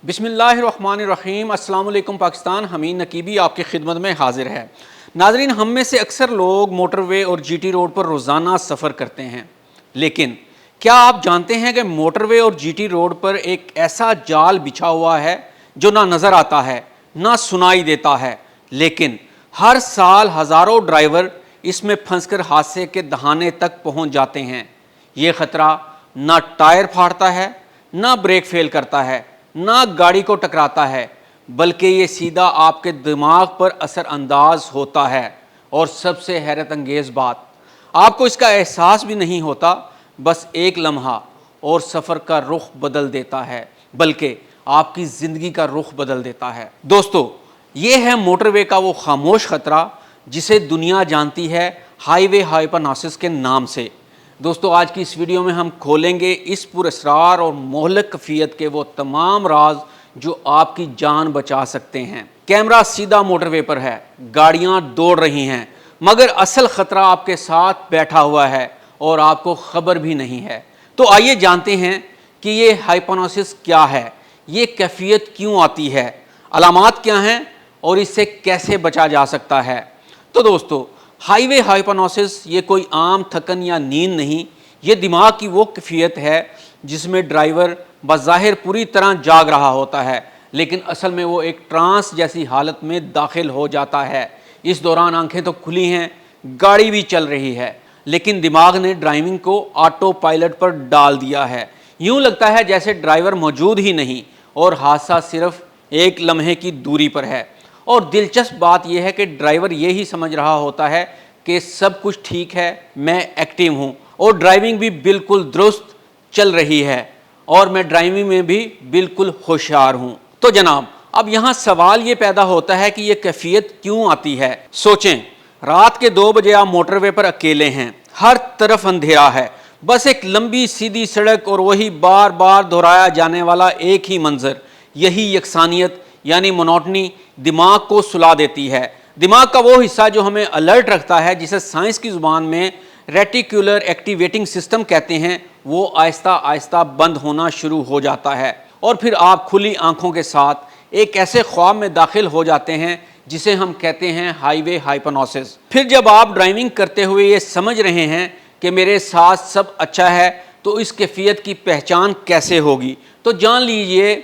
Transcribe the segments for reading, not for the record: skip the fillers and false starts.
बिस्मिल्लाहिर्रहमानिर्रहीम। अस्सलाम वालेकुम पाकिस्तान। हमीद नकीबी आपकी खिदमत में हाजिर है। नाजरीन, हम में से अक्सर लोग मोटरवे और जीटी रोड पर रोज़ाना सफ़र करते हैं, लेकिन क्या आप जानते हैं कि मोटरवे और जीटी रोड पर एक ऐसा जाल बिछा हुआ है जो ना नज़र आता है ना सुनाई देता है, लेकिन हर साल हज़ारों ड्राइवर इसमें फंसकर हादसे के दहाने तक पहुंच जाते हैं। ये ख़तरा ना टायर फाड़ता है, ना ब्रेक फेल करता है, ना गाड़ी को टकराता है, बल्कि ये सीधा आपके दिमाग पर असर अंदाज होता है। और सबसे हैरत अंगेज़ बात, आपको इसका एहसास भी नहीं होता। बस एक लम्हा और सफ़र का रुख बदल देता है, बल्कि आपकी ज़िंदगी का रुख बदल देता है। दोस्तों, ये है मोटरवे का वो खामोश ख़तरा जिसे दुनिया जानती है हाईवे हाइपरनासिस के नाम से। दोस्तों, आज की इस वीडियो में हम खोलेंगे इस पुरअसरार और मोहलक कैफियत के वो तमाम राज जो आपकी जान बचा सकते हैं। कैमरा सीधा मोटरवे पर है, गाड़ियां दौड़ रही हैं, मगर असल ख़तरा आपके साथ बैठा हुआ है और आपको खबर भी नहीं है। तो आइए जानते हैं कि ये हाइपरनासिस क्या है, ये कैफियत क्यों आती है, अलामात क्या हैं और इससे कैसे बचा जा सकता है। तो दोस्तों, हाईवे हाइपरनासिस ये कोई आम थकन या नींद नहीं, ये दिमाग की वो कैफियत है जिसमें ड्राइवर बज़ाहिर पूरी तरह जाग रहा होता है, लेकिन असल में वो एक ट्रांस जैसी हालत में दाखिल हो जाता है। इस दौरान आंखें तो खुली हैं, गाड़ी भी चल रही है, लेकिन दिमाग ने ड्राइविंग को ऑटो पायलट पर डाल दिया है। यूँ लगता है जैसे ड्राइवर मौजूद ही नहीं और हादसा सिर्फ एक लम्हे की दूरी पर है। और दिलचस्प बात यह है कि ड्राइवर ये ही समझ रहा होता है कि सब कुछ ठीक है, मैं एक्टिव हूँ और ड्राइविंग भी बिल्कुल दुरुस्त चल रही है और मैं ड्राइविंग में भी बिल्कुल होशियार हूँ। तो जनाब, अब यहाँ सवाल ये पैदा होता है कि ये कैफियत क्यों आती है। सोचें, रात के 2 बजे आप मोटरवे पर अकेले हैं, हर तरफ अंधेरा है, बस एक लंबी सीधी सड़क और वही बार बार दोहराया जाने वाला एक ही मंजर। यही यकसानियत यानी मोनोटनी दिमाग को सुला देती है। दिमाग का वो हिस्सा जो हमें अलर्ट रखता है, जिसे साइंस की ज़ुबान में रेटिकुलर एक्टिवेटिंग सिस्टम कहते हैं, वो आहिस्ता आहिस्ता बंद होना शुरू हो जाता है और फिर आप खुली आंखों के साथ एक ऐसे ख्वाब में दाखिल हो जाते हैं जिसे हम कहते हैं हाईवे हाइपरनासिस। फिर जब आप ड्राइविंग करते हुए ये समझ रहे हैं कि मेरे साथ सब अच्छा है, तो इस कैफियत की पहचान कैसे होगी। तो जान लीजिए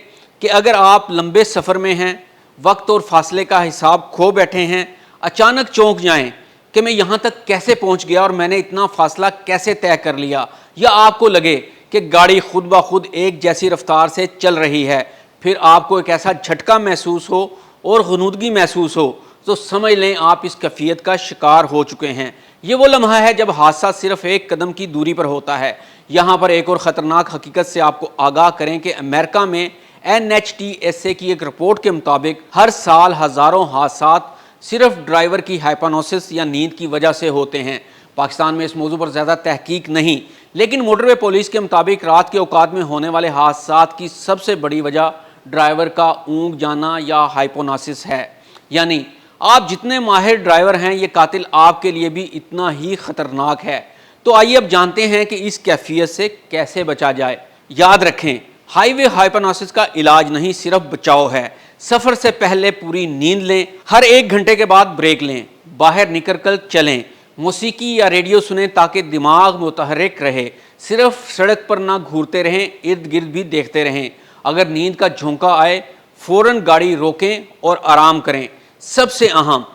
कि अगर आप लंबे सफ़र में हैं, वक्त और फासले का हिसाब खो बैठे हैं, अचानक चौंक जाएं कि मैं यहाँ तक कैसे पहुँच गया और मैंने इतना फासला कैसे तय कर लिया, या आपको लगे कि गाड़ी खुद ब खुद एक जैसी रफ्तार से चल रही है, फिर आपको एक ऐसा झटका महसूस हो और ग़ुनूदगी महसूस हो, तो समझ लें आप इस कैफियत का शिकार हो चुके हैं। ये वो लम्हा है जब हादसा सिर्फ एक कदम की दूरी पर होता है। यहाँ पर एक और ख़तरनाक हकीकत से आपको आगाह करें कि अमेरिका में NHTSA की एक रिपोर्ट के मुताबिक हर साल हज़ारों हादसात सिर्फ ड्राइवर की हाइपरनासिस या नींद की वजह से होते हैं। पाकिस्तान में इस मौजू पर ज़्यादा तहकीक नहीं, लेकिन मोटरवे पुलिस के मुताबिक रात के औकात में होने वाले हादसात की सबसे बड़ी वजह ड्राइवर का ऊँघ जाना या हाइपरनासिस है। यानी आप जितने माहिर ड्राइवर हैं, ये कातिल आपके लिए भी इतना ही ख़तरनाक है। तो आइए अब जानते हैं कि इस कैफियत से कैसे बचा जाए। याद रखें, हाईवे हाइपरनासिस का इलाज नहीं, सिर्फ बचाव है। सफ़र से पहले पूरी नींद लें, हर 1 घंटे के बाद ब्रेक लें, बाहर निकल कर चलें, मौसीकी या रेडियो सुनें ताकि दिमाग मुतहर्रिक रहे, सिर्फ सड़क पर ना घूरते रहें, इर्द गिर्द भी देखते रहें। अगर नींद का झोंका आए, फ़ौरन गाड़ी रोकें और आराम करें। सबसे अहम,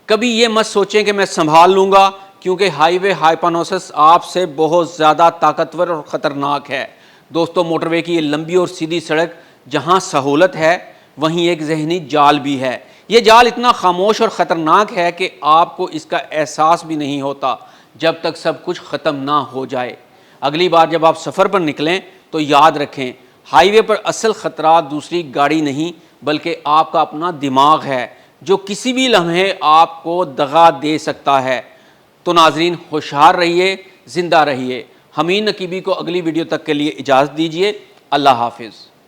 कभी ये मत सोचें कि मैं संभाल लूँगा, क्योंकि हाईवे हाइपरनासिस आपसे बहुत ज़्यादा ताकतवर और ख़तरनाक है। दोस्तों, मोटरवे की ये लंबी और सीधी सड़क जहाँ सहूलत है, वहीं एक जहनी जाल भी है। ये जाल इतना खामोश और ख़तरनाक है कि आपको इसका एहसास भी नहीं होता जब तक सब कुछ ख़त्म ना हो जाए। अगली बार जब आप सफ़र पर निकलें तो याद रखें, हाईवे पर असल ख़तरा दूसरी गाड़ी नहीं, बल्कि आपका अपना दिमाग है, जो किसी भी लम्हे आपको दगा दे सकता है। तो नाजरीन, होशियार रहिए, ज़िंदा रहिए। हमीद नकीबी को अगली वीडियो तक के लिए इजाज़त दीजिए। अल्लाह हाफिज़।